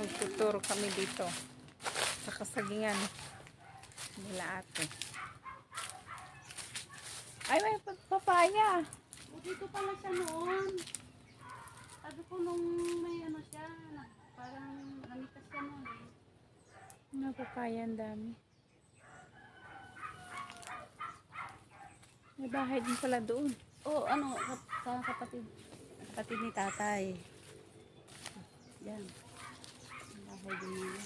Magtuturo kami dito sa kasagingan nila ate. Ay, may papaya. O, dito pala siya noon. Sabi ko nung may ano siya, parang namitas siya noon eh. May papaya, ang dami. May bahay din pala doon. O, ano, sa kapatid ni tatay. Yan. Ang bahay din nila.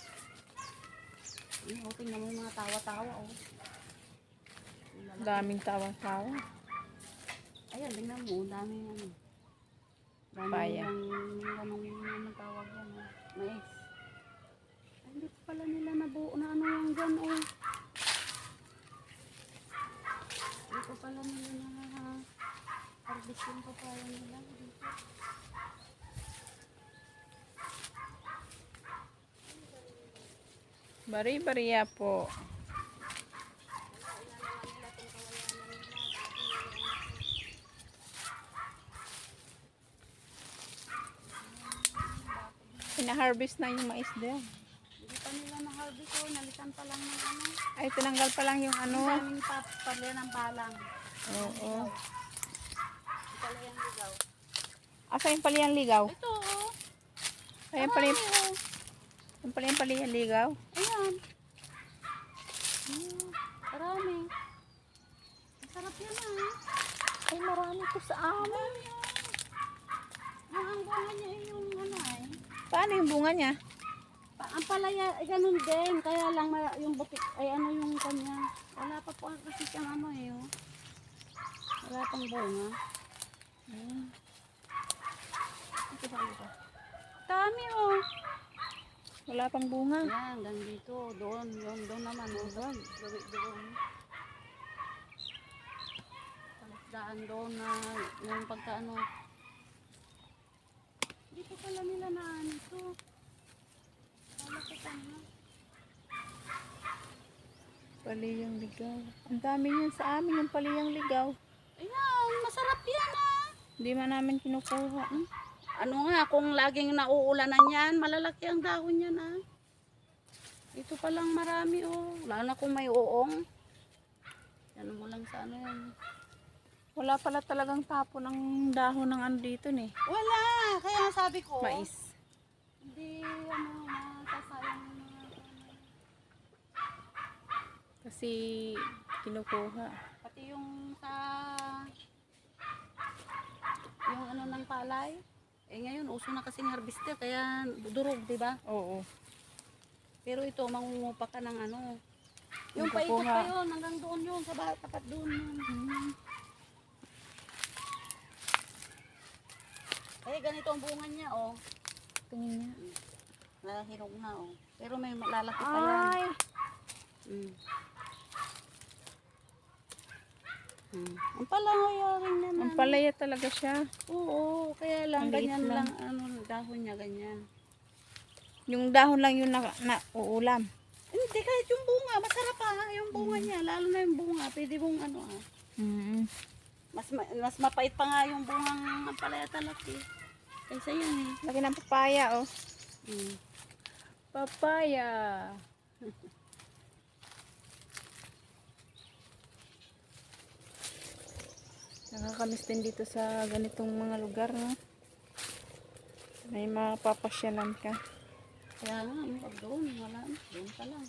O, tingnan mo yung mga tawa-tawa, o. Daming tawa-tawa. Ayan, tingnan mo, daming ano. Papaya. Anong tawag yan, o. Mais. Ay, hindi pa pala nila nabuo na ano yung dyan, o. Hindi pa pala nila na harvest yung papaya nila dito. Bari-bariya po. Pina-harvest na yung mais doon. Hindi pa nila na-harvest, o. Nalitan pa lang ng ano. Ay, tinanggal pa lang yung ano. Ang daming pala ng balang. Oo. Ito pala yung ligaw. Asa yung paliyang ligaw? Ito, o. Ay, yung paliyang, yung paliyang ligaw. Ayan. Marami. Masarap yan, ah. Ay, marami ko sa amin. Ang bunga niya ay yung ano ay. Paano yung bunga niya? Ang palaya ay ganun din. Kaya lang yung butik ay ano yung kanya. Wala pa po kasi siyang ano eh. Oh. Wala pang bunga. Ito ba ito? Dami oh. Wala pang bunga. Yan, dan dito. Doon. Yun, doon naman. Oh. Doon. Doon. Palasdaan doon na yung pagkaano. Dito pala nila na ano ito. Wala ko pa na. Paliyang ligaw. Ang dami yan sa amin, yung paliyang ligaw. Ayan, masarap yan ah. Hindi man namin kinukuha. Ano nga, kung laging nauulanan yan, malalaki ang dahon yan ah. Ito palang marami oh. Lalo na kung may uong. Yan mo lang sa ano yan. Wala pala talagang tapo ng dahon ng ano dito eh. Wala! Kaya sabi ko, Mais. hindi ano, masasayang yung mga Kasi kinukuha. pati yung sa yung ano ng palay. Eh ngayon, uso na kasing harvester, kaya durog, di ba? Oo. Pero ito, mangungupa ka ng ano. Yung Yung paikot kukuha. pa yun, hanggang doon yun, sa tapat doon yun. Eh, ganito ang bunga niya, oh. Tingin niya. Nahirog na, oh. Pero may lalaki pa yan. Ay! Ang palaya rin naman. Ang palaya talaga siya. Oo, kaya lang, Ang liit ganyan lang. lang, ano, dahon niya, ganyan. Yung dahon lang yung uulam. Hindi, kahit yung bunga, masarap ha, yung bunga niya, lalo na yung bunga, pwede mong ano ah. Mas mapait pa nga yung bungang ampalaya talaki. Kaysa yan eh. Laki ng papaya, oh. Mm. Papaya. Nakakamiss din dito sa ganitong mga lugar, no? May mapapasyalan ka. Kaya nga, pag doon, wala, doon ka lang.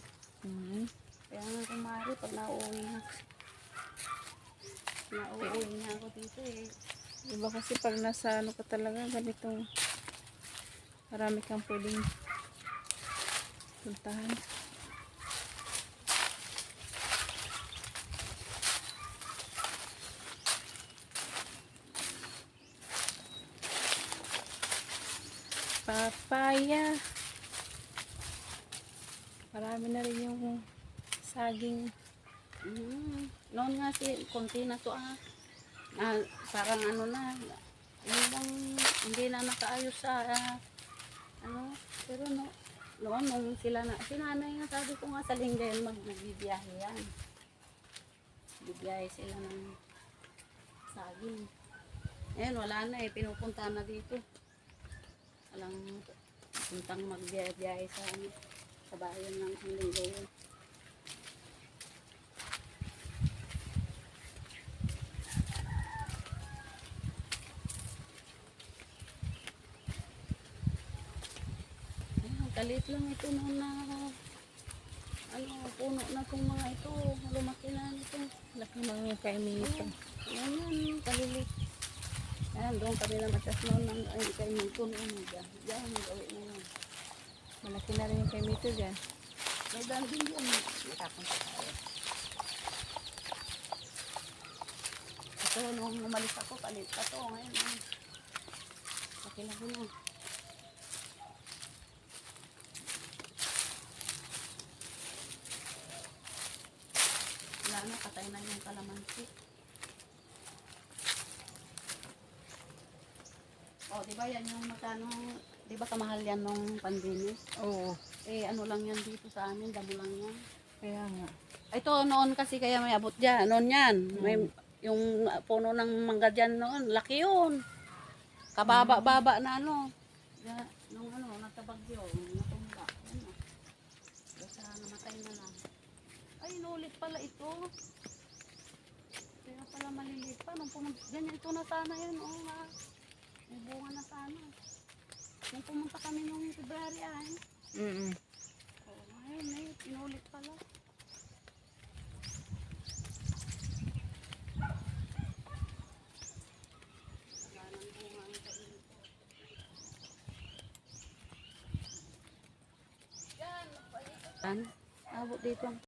Kaya nga kumari, pag nauwi na ako dito eh. Diba kasi pag nasa ano ka talaga, ganitong marami kang pwedeng puntahan. Papaya. Marami na rin yung saging. Noon nga konti na to ah. Parang ano na, yung bang hindi na nakaayos sa ano, pero noon nung sinanay nga sabi ko nga sa Lingayen magbibiyahe yan. Bibiyahe sila ng saging. Ngayon wala na eh, pinupunta na dito. Walang puntang magbiyahe sa, ano, sa bayan ng linggo. Ayun, kalit lang ito noon na ano, puno na itong mga ito. Lumaki na nito. Laki ng yung kay Mito. Ayan yan, kalilit. Ayan, doon kami na matas noon ng ay, kay Mito noon. Diyan, gawin na yun. Malaki na rin yung kay Mito dyan. May daan din yun. Nakapunta tayo. Ito, nung umalis ako, palit pa to. Ngayon, laki na ko na. Wala na, patay na yung kalamansi. O, di ba yan yung magkano, di ba kamahal yan nung pandemic? Oo. Eh, ano lang yan dito sa amin, damo lang yan. Kaya nga. Ito, noon kasi kaya may abot dyan. Noon yan. May, yung puno ng mangga dyan noon, laki yun. Kababa-baba na ano. Kaya, nung ano, natabagyo, natumba. Ano, basta namatay na lang. Ay, inulit pala ito. Kaya pala maliliit pa. Nung pumunta, ganyan ito na sana yun. Oo nga. May bunga na sana. Nung pumunta kami nung February ay. Oo, ngayon eh, inulit pala. Abot dito.